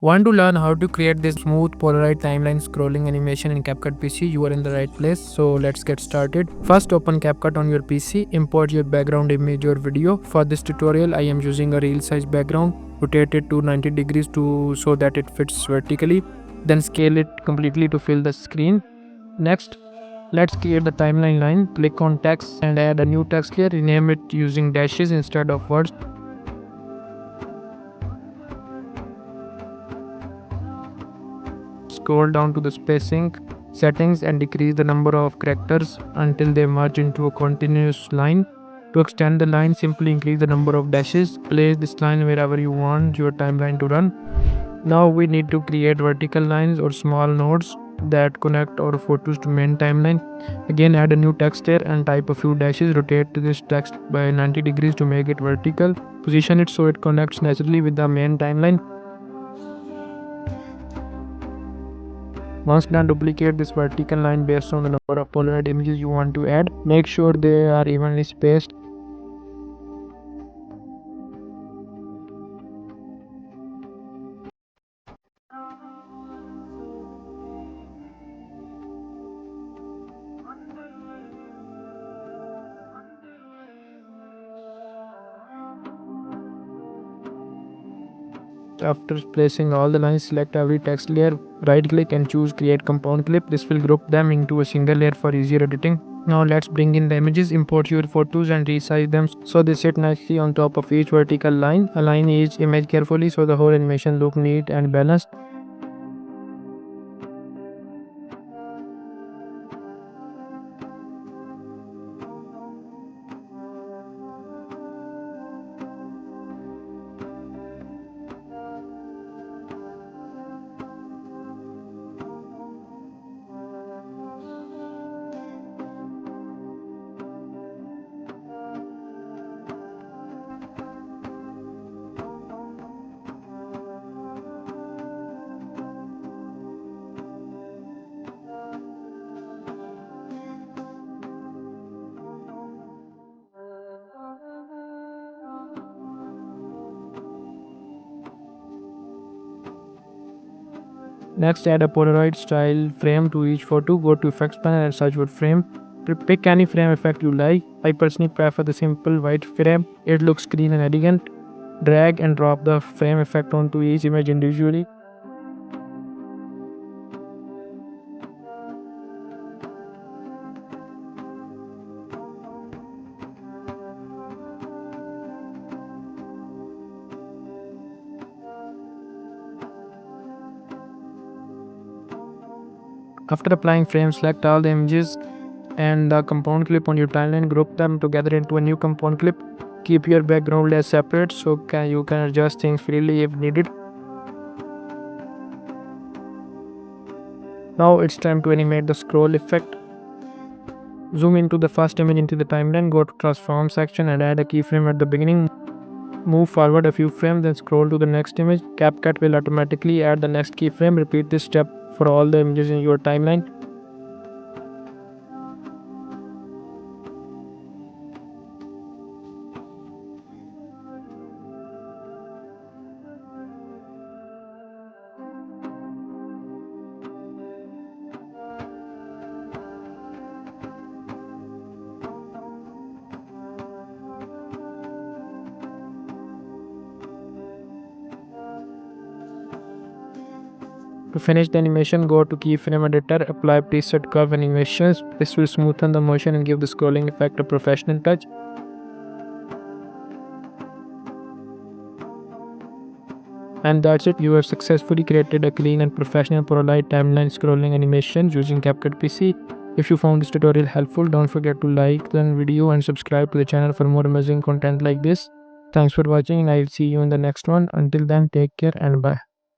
Want to learn how to create this smooth Polaroid timeline scrolling animation in CapCut PC? You are in the right place. So let's get started. First, open CapCut on your PC. Import your background image or video. For this tutorial, I am using a real size background. Rotate it to 90 degrees so that it fits vertically. Then scale it completely to fill the screen. Next, let's create the timeline line. Click on text and add a new text layer. Rename it using dashes instead of words. Scroll down to the spacing settings and decrease the number of characters until they merge into a continuous line. To extend the line, simply increase the number of dashes. Place this line wherever you want your timeline to run. Now we need to create vertical lines or small nodes that connect our photos to main timeline. Again, add a new text layer and type a few dashes. Rotate this text by 90 degrees to make it vertical. Position it so it connects naturally with the main timeline. Once done, duplicate this vertical line based on the number of Polaroid images you want to add. Make sure they are evenly spaced. After placing all the lines, select every text layer, right click and choose create compound clip. This will group them into a single layer for easier editing. Now let's bring in the images, import your photos and resize them so they sit nicely on top of each vertical line. Align each image carefully so the whole animation look neat and balanced. Next, add a Polaroid style frame to each photo. Go to effects panel and search for frame. Pick any frame effect you like. I personally prefer the simple white frame. It looks clean and elegant. Drag and drop the frame effect onto each image individually. After applying frame, select all the images and the compound clip on your timeline. Group them together into a new compound clip. Keep your background layers separate so you can adjust things freely if needed. Now it's time to animate the scroll effect. Zoom into the first image into the timeline. Go to transform section and add a keyframe at the beginning. Move forward a few frames, then scroll to the next image. CapCut will automatically add the next keyframe. Repeat this step for all the images in your timeline. To finish the animation, go to keyframe editor, apply preset curve animations. This will smoothen the motion and give the scrolling effect a professional touch. And that's it, you have successfully created a clean and professional Polaroid timeline scrolling animation using CapCut PC. If you found this tutorial helpful, don't forget to like the video and subscribe to the channel for more amazing content like this. Thanks for watching and I'll see you in the next one. Until then, take care and bye.